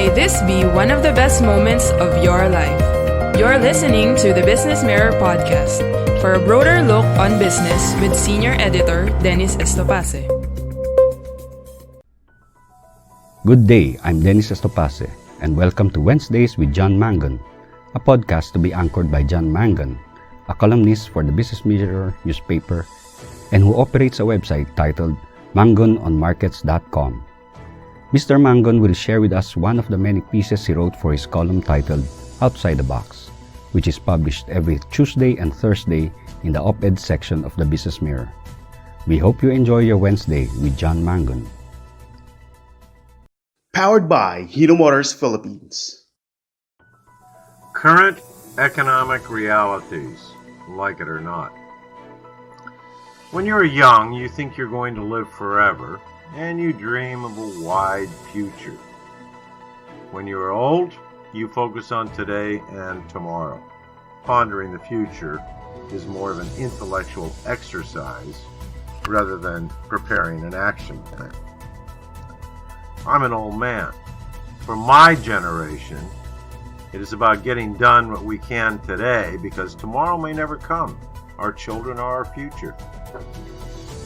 may this be one of the best moments of your life. You're listening to the Business Mirror Podcast for a broader look on business with Senior Editor Dennis Estopace. Good day, I'm Dennis Estopace, and welcome to Wednesdays with John Mangun, a podcast to be anchored by John Mangun, a columnist for the Business Mirror newspaper and who operates a website titled mangunonmarkets.com. Mr. Mangun will share with us one of the many pieces he wrote for his column titled Outside the Box, which is published every Tuesday and Thursday in the op-ed section of the Business Mirror. We hope you enjoy your Wednesday with John Mangun. Powered by Hino Motors Philippines. Current economic realities, like it or not. When you're young, you think you're going to live forever, and you dream of a wide future. When you are old, you focus on today and tomorrow. Pondering the future is more of an intellectual exercise rather than preparing an action plan. I'm an old man. For my generation, it is about getting done what we can today because tomorrow may never come. Our children are our future.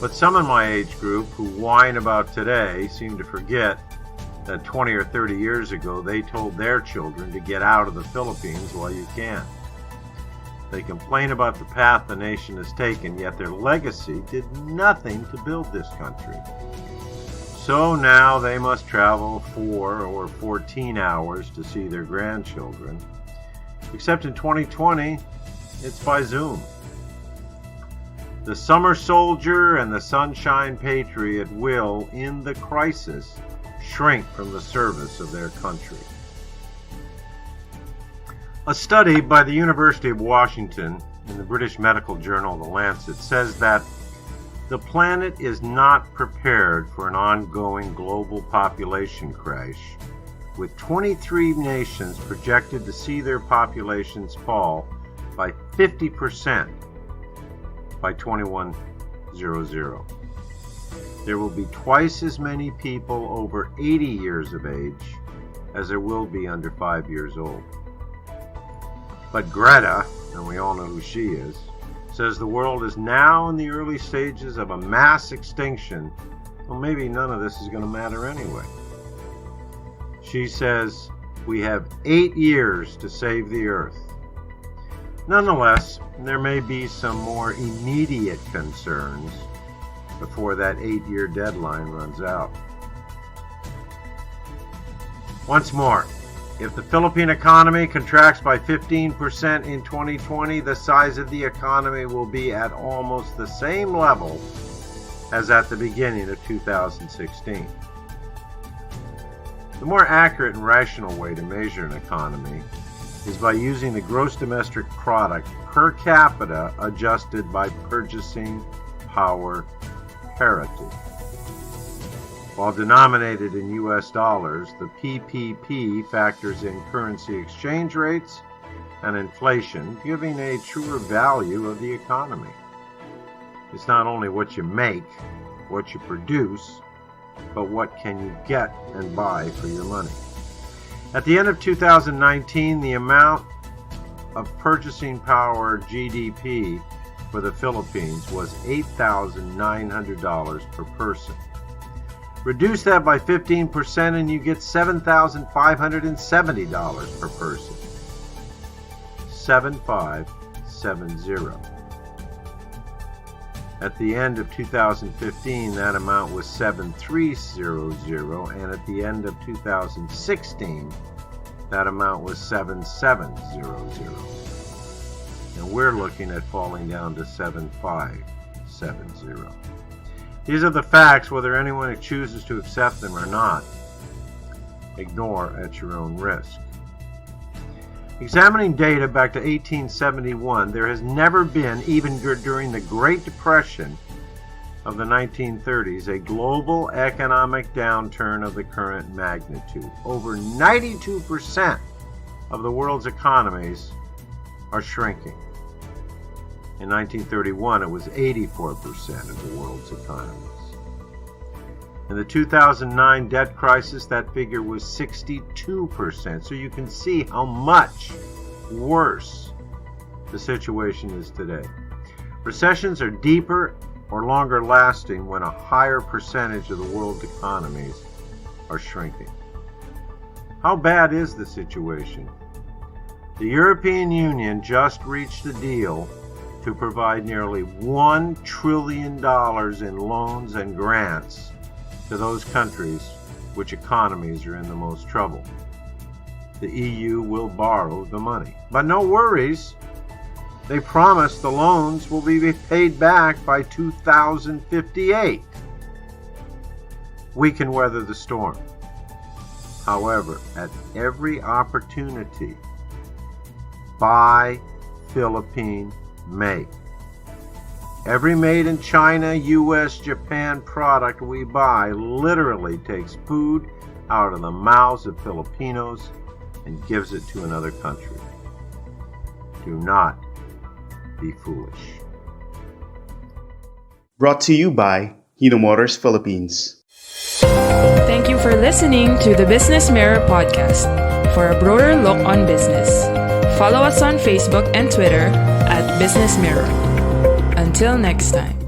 But some in my age group who whine about today seem to forget that 20 or 30 years ago they told their children to get out of the Philippines while you can. They complain about the path the nation has taken, yet their legacy did nothing to build this country. So now they must travel 4 or 14 hours to see their grandchildren. Except in 2020, it's by Zoom. The summer soldier and the sunshine patriot will, in the crisis, shrink from the service of their country. A study by the University of Washington in the British medical journal The Lancet says that the planet is not prepared for an ongoing global population crash, with 23 nations projected to see their populations fall by 50% by 2100. There will be twice as many people over 80 years of age as there will be under 5 years old. But Greta, and we all know who she is, says the world is now in the early stages of a mass extinction. Well, maybe none of this is going to matter anyway. She says we have 8 years to save the earth. Nonetheless, there may be some more immediate concerns before that 8-year deadline runs out. Once more, if the Philippine economy contracts by 15% in 2020, the size of the economy will be at almost the same level as at the beginning of 2016. The more accurate and rational way to measure an economy is by using the gross domestic product per capita adjusted by purchasing power parity. While denominated in US dollars, the PPP factors in currency exchange rates and inflation, giving a truer value of the economy. It's not only what you make, what you produce, but what can you get and buy for your money. At the end of 2019, the amount of purchasing power GDP for the Philippines was $8,900 per person. Reduce that by 15% and you get $7,570 per person. 7570. At the end of 2015, that amount was 7300, and at the end of 2016, that amount was 7700. And we're looking at falling down to 7570. These are the facts, whether anyone chooses to accept them or not. Ignore at your own risk. Examining data back to 1871, there has never been, even during the Great Depression of the 1930s, a global economic downturn of the current magnitude. Over 92% of the world's economies are shrinking. In 1931, it was 84% of the world's economies. In the 2009 debt crisis, that figure was 62%. So you can see how much worse the situation is today. Recessions are deeper or longer lasting when a higher percentage of the world's economies are shrinking. How bad is the situation? The European Union just reached a deal to provide nearly $1 trillion in loans and grants to those countries which economies are in the most trouble. The EU will borrow the money. But no worries, they promise the loans will be paid back by 2058. We can weather the storm. However, at every opportunity, buy Philippine make. Every made in China, US, Japan product we buy literally takes food out of the mouths of Filipinos and gives it to another country. Do not be foolish. Brought to you by Hino Motors Philippines. Thank you for listening to the Business Mirror podcast. For a broader look on business, follow us on Facebook and Twitter at Business Mirror. Until next time.